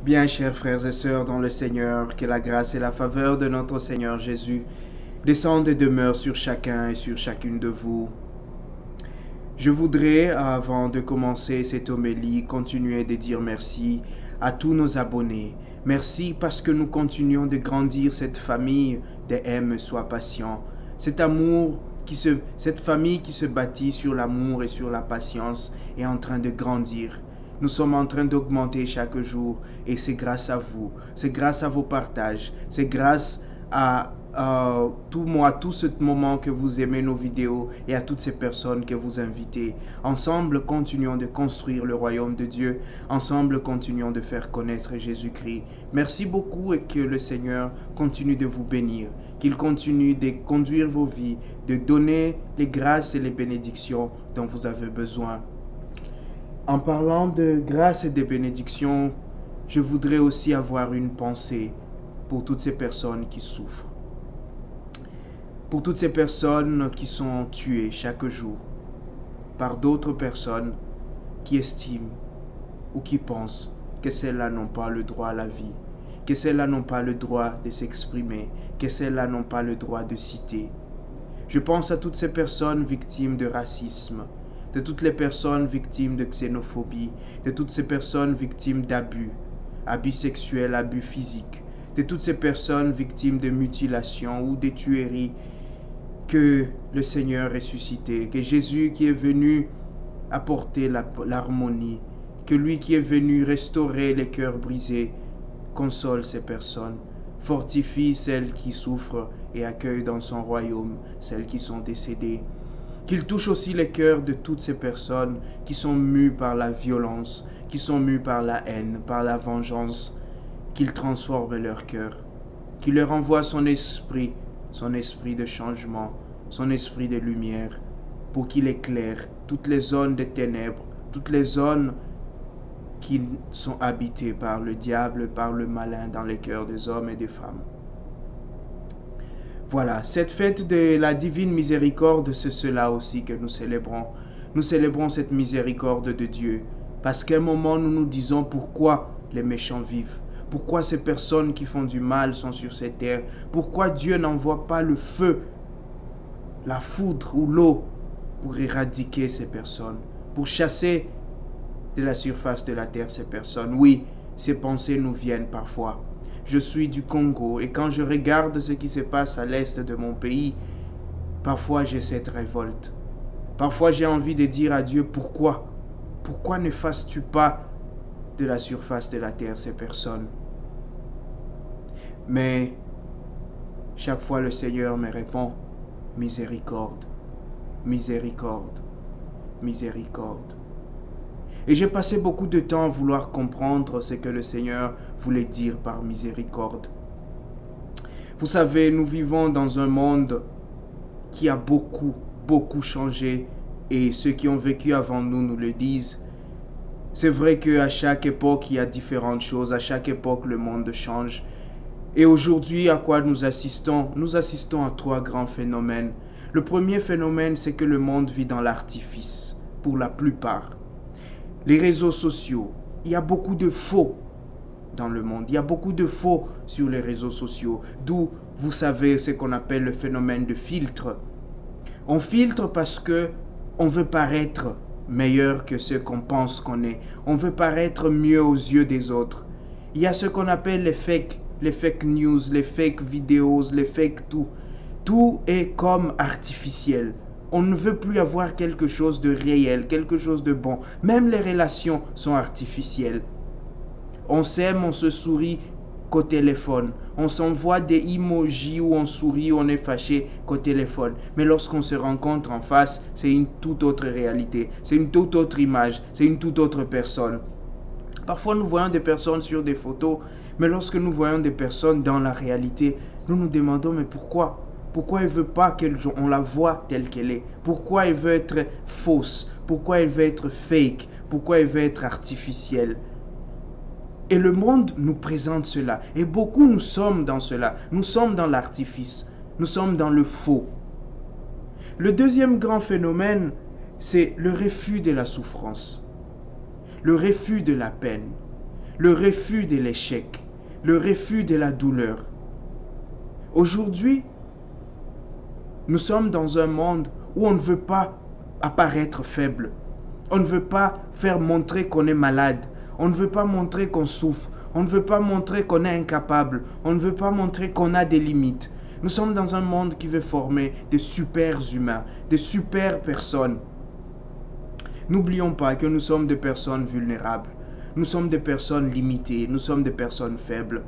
Bien, chers frères et sœurs dans le Seigneur, que la grâce et la faveur de notre Seigneur Jésus descendent et demeurent sur chacun et sur chacune de vous. Je voudrais, avant de commencer cette homélie, continuer de dire merci à tous nos abonnés. Merci parce que nous continuons de grandir cette famille de aime, sois patient. Cet amour, cette famille qui se bâtit sur l'amour et sur la patience est en train de grandir. Nous sommes en train d'augmenter chaque jour et c'est grâce à vous, c'est grâce à vos partages, c'est grâce à tout ce moment que vous aimez nos vidéos et à toutes ces personnes que vous invitez. Ensemble, continuons de construire le royaume de Dieu. Ensemble, continuons de faire connaître Jésus-Christ. Merci beaucoup et que le Seigneur continue de vous bénir, qu'il continue de conduire vos vies, de donner les grâces et les bénédictions dont vous avez besoin. En parlant de grâce et de bénédictions, je voudrais aussi avoir une pensée pour toutes ces personnes qui souffrent. Pour toutes ces personnes qui sont tuées chaque jour par d'autres personnes qui estiment ou qui pensent que celles-là n'ont pas le droit à la vie, que celles-là n'ont pas le droit de s'exprimer, que celles-là n'ont pas le droit de citer. Je pense à toutes ces personnes victimes de racisme, de toutes les personnes victimes de xénophobie, de toutes ces personnes victimes d'abus, abus sexuels, abus physiques, de toutes ces personnes victimes de mutilations ou de tueries, que le Seigneur ressuscité, que Jésus qui est venu apporter l'harmonie, que lui qui est venu restaurer les cœurs brisés, console ces personnes, fortifie celles qui souffrent et accueille dans son royaume celles qui sont décédées. Qu'il touche aussi les cœurs de toutes ces personnes qui sont mues par la violence, qui sont mues par la haine, par la vengeance, qu'il transforme leur cœur, qu'il leur envoie son esprit de changement, son esprit de lumière, pour qu'il éclaire toutes les zones de ténèbres, toutes les zones qui sont habitées par le diable, par le malin dans les cœurs des hommes et des femmes. Voilà, cette fête de la divine miséricorde, c'est cela aussi que nous célébrons. Nous célébrons cette miséricorde de Dieu, parce qu'à un moment nous nous disons pourquoi les méchants vivent. Pourquoi ces personnes qui font du mal sont sur cette terre? Pourquoi Dieu n'envoie pas le feu, la foudre ou l'eau pour éradiquer ces personnes, pour chasser de la surface de la terre ces personnes? Oui, ces pensées nous viennent parfois. Je suis du Congo et quand je regarde ce qui se passe à l'est de mon pays, parfois j'ai cette révolte. Parfois j'ai envie de dire à Dieu, pourquoi? Pourquoi n'effaces-tu pas de la surface de la terre ces personnes? Mais chaque fois le Seigneur me répond, miséricorde, miséricorde, miséricorde. Et j'ai passé beaucoup de temps à vouloir comprendre ce que le Seigneur voulait dire par miséricorde. Vous savez, nous vivons dans un monde qui a beaucoup changé et ceux qui ont vécu avant nous nous le disent. C'est vrai qu'à chaque époque, il y a différentes choses. À chaque époque, le monde change. Et aujourd'hui, à quoi nous assistons? Nous assistons à trois grands phénomènes. Le premier phénomène, c'est que le monde vit dans l'artifice, pour la plupart. Les réseaux sociaux, il y a beaucoup de faux dans le monde. Il y a beaucoup de faux sur les réseaux sociaux. D'où, vous savez, ce qu'on appelle le phénomène de filtre. On filtre parce qu'on veut paraître meilleur que ce qu'on pense qu'on est. On veut paraître mieux aux yeux des autres. Il y a ce qu'on appelle les fake news, les fake vidéos, les fake tout. Tout est comme artificiel. On ne veut plus avoir quelque chose de réel, quelque chose de bon. Même les relations sont artificielles. On s'aime, on se sourit qu'au téléphone. On s'envoie des emojis où on sourit, où on est fâché qu'au téléphone. Mais lorsqu'on se rencontre en face, c'est une toute autre réalité. C'est une toute autre image. C'est une toute autre personne. Parfois, nous voyons des personnes sur des photos, mais lorsque nous voyons des personnes dans la réalité, nous nous demandons, mais pourquoi? Pourquoi elle ne veut pas qu'on la voie telle qu'elle est? Pourquoi elle veut être fausse? Pourquoi elle veut être fake? Pourquoi elle veut être artificielle? Et le monde nous présente cela. Et beaucoup nous sommes dans cela. Nous sommes dans l'artifice. Nous sommes dans le faux. Le deuxième grand phénomène, c'est le refus de la souffrance. Le refus de la peine. le refus de l'échec, le refus de la douleur. Aujourd'hui, nous sommes dans un monde où on ne veut pas apparaître faible. On ne veut pas faire montrer qu'on est malade. On ne veut pas montrer qu'on souffre. On ne veut pas montrer qu'on est incapable. On ne veut pas montrer qu'on a des limites. Nous sommes dans un monde qui veut former des super humains, des super personnes. N'oublions pas que nous sommes des personnes vulnérables. Nous sommes des personnes limitées. Nous sommes des personnes faibles.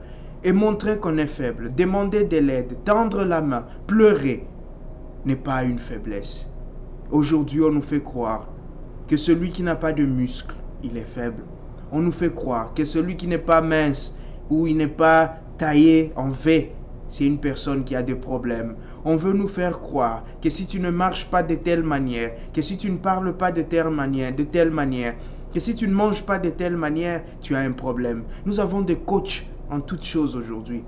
Et montrer qu'on est faible, demander de l'aide, tendre la main, pleurer, n'est pas une faiblesse. Aujourd'hui, on nous fait croire que celui qui n'a pas de muscles, il est faible. On nous fait croire que celui qui n'est pas mince ou il n'est pas taillé en V, c'est une personne qui a des problèmes. On veut nous faire croire que si tu ne marches pas de telle manière, que si tu ne parles pas de telle manière, que si tu ne manges pas de telle manière, tu as un problème. Nous avons des coachs en toutes choses aujourd'hui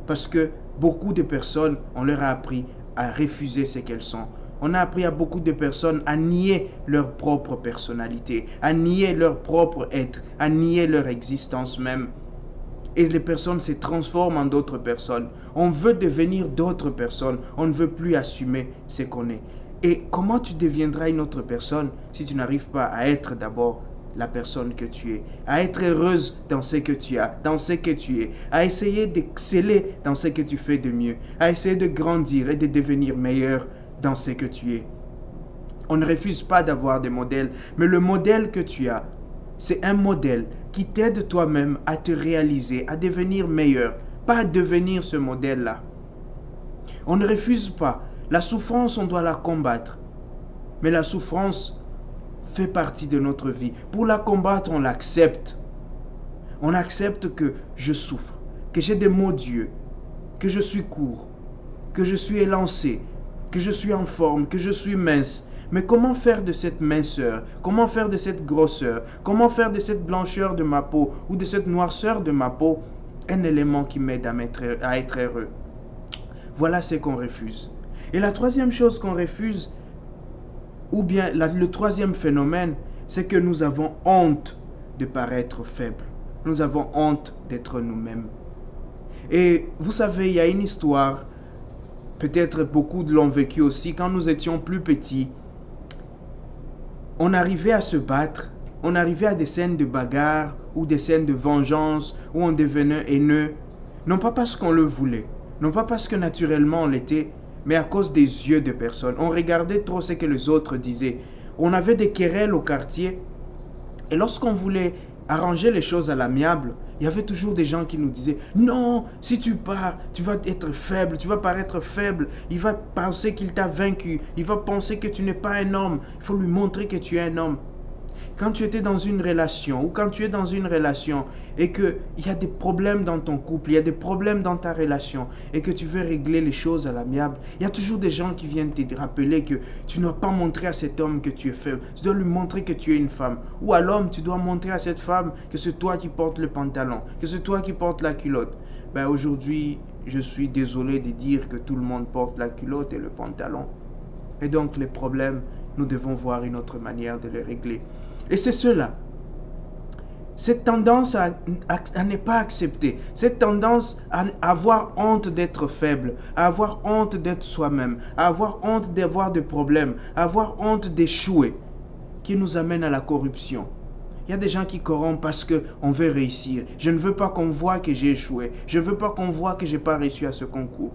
parce que beaucoup de personnes, on leur a appris à refuser ce qu'elles sont. On a appris à beaucoup de personnes à nier leur propre personnalité, à nier leur propre être, à nier leur existence même. Et les personnes se transforment en d'autres personnes. On veut devenir d'autres personnes. On ne veut plus assumer ce qu'on est. Et comment tu deviendras une autre personne si tu n'arrives pas à être d'abord la personne que tu es, à être heureuse dans ce que tu as, dans ce que tu es, à essayer d'exceller dans ce que tu fais de mieux, à essayer de grandir et de devenir meilleur dans ce que tu es. On ne refuse pas d'avoir des modèles, mais le modèle que tu as, c'est un modèle qui t'aide toi-même à te réaliser, à devenir meilleur, pas à devenir ce modèle-là. On ne refuse pas. La souffrance, on doit la combattre. Mais la souffrance fait partie de notre vie. Pour la combattre, on l'accepte. On accepte que je souffre, que j'ai des maux d'yeux, que je suis court, que je suis élancé, que je suis en forme, que je suis mince. Mais comment faire de cette minceur, comment faire de cette grosseur, comment faire de cette blancheur de ma peau ou de cette noirceur de ma peau un élément qui m'aide à être heureux? Voilà ce qu'on refuse. Et la troisième chose qu'on refuse, ou bien le troisième phénomène, c'est que nous avons honte de paraître faibles. Nous avons honte d'être nous-mêmes. Et vous savez, il y a une histoire, peut-être beaucoup l'ont vécu aussi, quand nous étions plus petits, on arrivait à se battre, on arrivait à des scènes de bagarre ou des scènes de vengeance où on devenait haineux, non pas parce qu'on le voulait, non pas parce que naturellement on l'était, mais à cause des yeux de personnes. On regardait trop ce que les autres disaient. On avait des querelles au quartier. Et lorsqu'on voulait arranger les choses à l'amiable, il y avait toujours des gens qui nous disaient « Non, si tu pars, tu vas être faible, tu vas paraître faible. Il va penser qu'il t'a vaincu. Il va penser que tu n'es pas un homme. Il faut lui montrer que tu es un homme. » Quand tu étais dans une relation ou quand tu es dans une relation et qu'il y a des problèmes dans ton couple, il y a des problèmes dans ta relation et que tu veux régler les choses à l'amiable, il y a toujours des gens qui viennent te rappeler que tu ne dois pas montrer à cet homme que tu es faible. Tu dois lui montrer que tu es une femme. Ou à l'homme, tu dois montrer à cette femme que c'est toi qui portes le pantalon, que c'est toi qui portes la culotte. Ben aujourd'hui, je suis désolé de dire que tout le monde porte la culotte et le pantalon. Et donc les problèmes, nous devons voir une autre manière de les régler. Et c'est cela. Cette tendance à ne pas accepter, cette tendance à avoir honte d'être faible, à avoir honte d'être soi-même, à avoir honte d'avoir des problèmes, à avoir honte d'échouer, qui nous amène à la corruption. Il y a des gens qui corrompent parce qu'on veut réussir. Je ne veux pas qu'on voit que j'ai échoué. Je ne veux pas qu'on voit que je n'ai pas réussi à ce concours.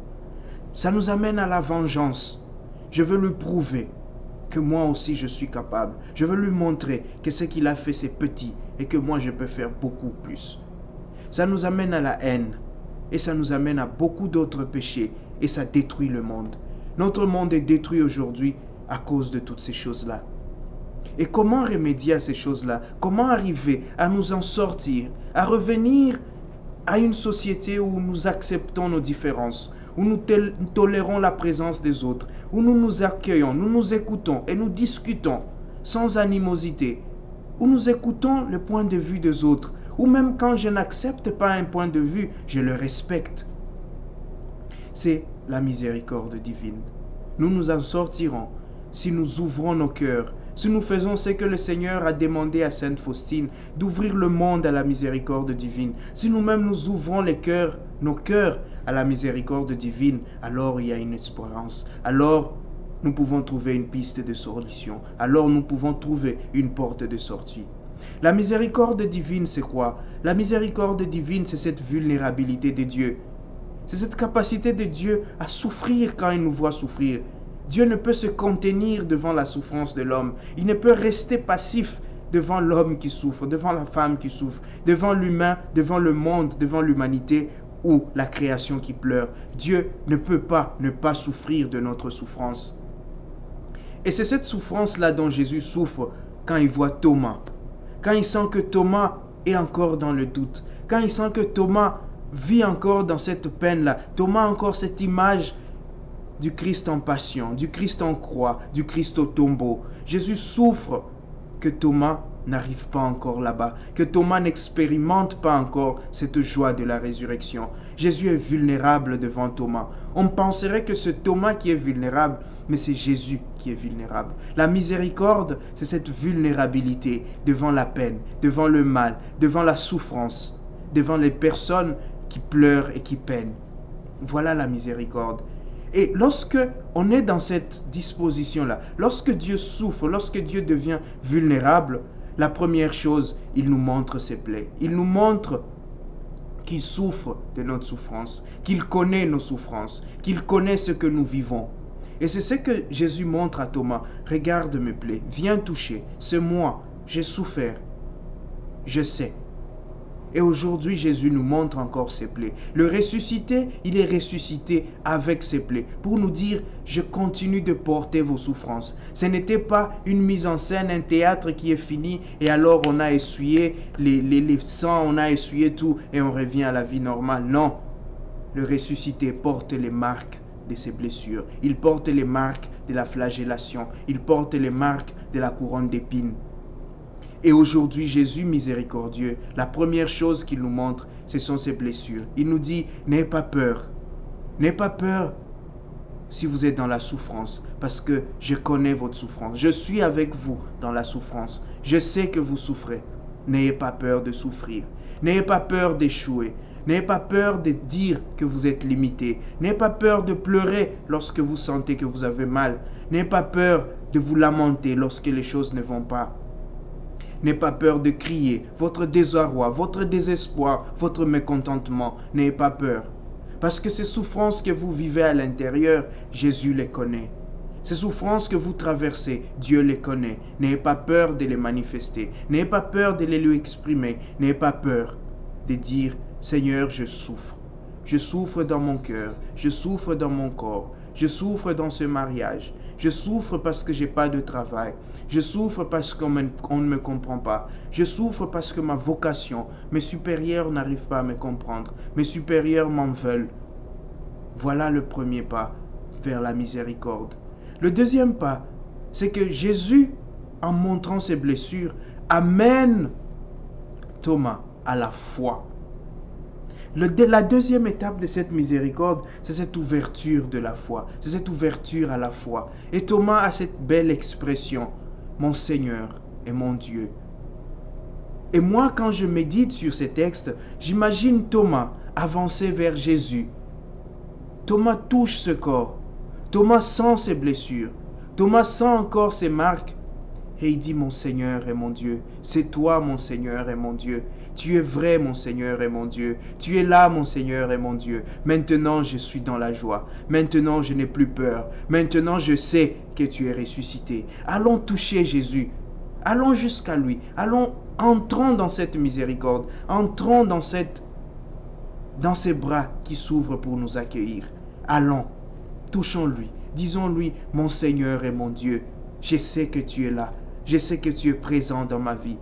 Ça nous amène à la vengeance. Je veux lui prouver que moi aussi je suis capable. Je veux lui montrer que ce qu'il a fait c'est petit et que moi je peux faire beaucoup plus. Ça nous amène à la haine et ça nous amène à beaucoup d'autres péchés et ça détruit le monde. Notre monde est détruit aujourd'hui à cause de toutes ces choses-là. Et comment remédier à ces choses-là? Comment arriver à nous en sortir, à revenir à une société où nous acceptons nos différences, où nous tolérons la présence des autres, où nous nous accueillons, nous nous écoutons et nous discutons sans animosité, où nous écoutons le point de vue des autres, ou même quand je n'accepte pas un point de vue, je le respecte. C'est la miséricorde divine. Nous nous en sortirons si nous ouvrons nos cœurs, si nous faisons ce que le Seigneur a demandé à Sainte Faustine, d'ouvrir le monde à la miséricorde divine, si nous-mêmes nous ouvrons nos cœurs à la miséricorde divine, alors il y a une espérance. Alors nous pouvons trouver une piste de solution. Alors nous pouvons trouver une porte de sortie. La miséricorde divine, c'est quoi? La miséricorde divine, c'est cette vulnérabilité de Dieu. C'est cette capacité de Dieu à souffrir quand il nous voit souffrir. Dieu ne peut se contenir devant la souffrance de l'homme. Il ne peut rester passif devant l'homme qui souffre, devant la femme qui souffre, devant l'humain, devant le monde, devant l'humanité ou la création qui pleure. Dieu ne peut pas ne pas souffrir de notre souffrance. Et c'est cette souffrance-là dont Jésus souffre quand il voit Thomas. Quand il sent que Thomas est encore dans le doute. Quand il sent que Thomas vit encore dans cette peine-là. Thomas a encore cette image du Christ en passion, du Christ en croix, du Christ au tombeau. Jésus souffre que Thomas n'arrive pas encore là-bas, que Thomas n'expérimente pas encore cette joie de la résurrection. Jésus est vulnérable devant Thomas. On penserait que c'est Thomas qui est vulnérable, mais c'est Jésus qui est vulnérable. La miséricorde, c'est cette vulnérabilité devant la peine, devant le mal, devant la souffrance, devant les personnes qui pleurent et qui peinent. Voilà la miséricorde. Et lorsque on est dans cette disposition-là, lorsque Dieu souffre, lorsque Dieu devient vulnérable, la première chose, il nous montre ses plaies. Il nous montre qu'il souffre de notre souffrance, qu'il connaît nos souffrances, qu'il connaît ce que nous vivons. Et c'est ce que Jésus montre à Thomas. Regarde mes plaies, viens toucher, c'est moi, j'ai souffert, je sais. Et aujourd'hui, Jésus nous montre encore ses plaies. Le ressuscité, il est ressuscité avec ses plaies pour nous dire, je continue de porter vos souffrances. Ce n'était pas une mise en scène, un théâtre qui est fini et alors on a essuyé les sangs, on a essuyé tout et on revient à la vie normale. Non, le ressuscité porte les marques de ses blessures. Il porte les marques de la flagellation. Il porte les marques de la couronne d'épines. Et aujourd'hui, Jésus miséricordieux, la première chose qu'il nous montre, ce sont ses blessures. Il nous dit, n'ayez pas peur. N'ayez pas peur si vous êtes dans la souffrance, parce que je connais votre souffrance. Je suis avec vous dans la souffrance. Je sais que vous souffrez. N'ayez pas peur de souffrir. N'ayez pas peur d'échouer. N'ayez pas peur de dire que vous êtes limité. N'ayez pas peur de pleurer lorsque vous sentez que vous avez mal. N'ayez pas peur de vous lamenter lorsque les choses ne vont pas. N'ayez pas peur de crier votre désarroi, votre désespoir, votre mécontentement. N'ayez pas peur. Parce que ces souffrances que vous vivez à l'intérieur, Jésus les connaît. Ces souffrances que vous traversez, Dieu les connaît. N'ayez pas peur de les manifester. N'ayez pas peur de les lui exprimer. N'ayez pas peur de dire, Seigneur, je souffre. Je souffre dans mon cœur. Je souffre dans mon corps. Je souffre dans ce mariage. Je souffre parce que je n'ai pas de travail. Je souffre parce qu'on ne me comprend pas. Je souffre parce que ma vocation, mes supérieurs n'arrivent pas à me comprendre. Mes supérieurs m'en veulent. Voilà le premier pas vers la miséricorde. Le deuxième pas, c'est que Jésus, en montrant ses blessures, amène Thomas à la foi. La deuxième étape de cette miséricorde, c'est cette ouverture de la foi. C'est cette ouverture à la foi. Et Thomas a cette belle expression, mon Seigneur et mon Dieu. Et moi, quand je médite sur ces textes, j'imagine Thomas avancer vers Jésus. Thomas touche ce corps. Thomas sent ses blessures. Thomas sent encore ses marques. Et il dit, mon Seigneur et mon Dieu, c'est toi mon Seigneur et mon Dieu. Tu es vrai mon Seigneur et mon Dieu. Tu es là mon Seigneur et mon Dieu. Maintenant je suis dans la joie. Maintenant je n'ai plus peur. Maintenant je sais que tu es ressuscité. Allons toucher Jésus. Allons jusqu'à lui. Entrons dans cette miséricorde. Entrons dans ces bras qui s'ouvrent pour nous accueillir. Allons, touchons-lui. Disons-lui, mon Seigneur et mon Dieu, je sais que tu es là. Je sais que tu es présent dans ma vie.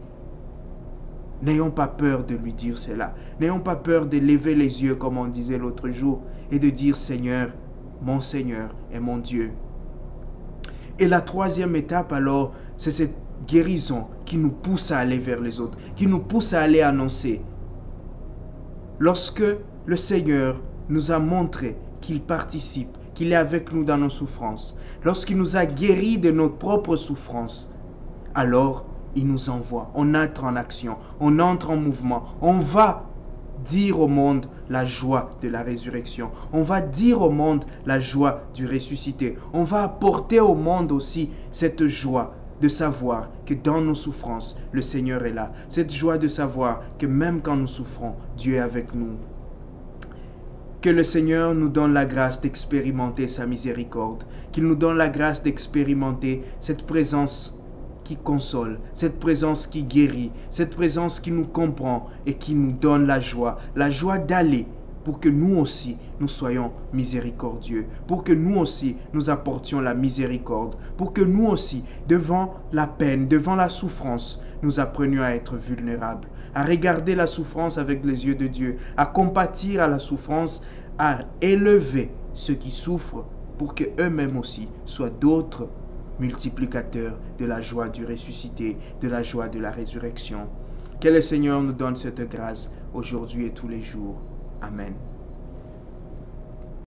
N'ayons pas peur de lui dire cela. N'ayons pas peur de lever les yeux comme on disait l'autre jour et de dire Seigneur et mon Dieu. Et la troisième étape alors, c'est cette guérison qui nous pousse à aller vers les autres, qui nous pousse à aller annoncer. Lorsque le Seigneur nous a montré qu'il participe, qu'il est avec nous dans nos souffrances, lorsqu'il nous a guéris de nos propres souffrances, alors il nous envoie, on entre en action, on entre en mouvement, on va dire au monde la joie de la résurrection. On va dire au monde la joie du ressuscité. On va apporter au monde aussi cette joie de savoir que dans nos souffrances, le Seigneur est là. Cette joie de savoir que même quand nous souffrons, Dieu est avec nous. Que le Seigneur nous donne la grâce d'expérimenter sa miséricorde, qu'il nous donne la grâce d'expérimenter cette présence qui console, cette présence qui guérit, cette présence qui nous comprend et qui nous donne la joie d'aller pour que nous aussi, nous soyons miséricordieux, pour que nous aussi, nous apportions la miséricorde, pour que nous aussi, devant la peine, devant la souffrance, nous apprenions à être vulnérables, à regarder la souffrance avec les yeux de Dieu, à compatir à la souffrance, à élever ceux qui souffrent pour que eux-mêmes aussi soient d'autres multiplicateurs de la joie du ressuscité, de la joie de la résurrection. Que le Seigneur nous donne cette grâce aujourd'hui et tous les jours. Amen.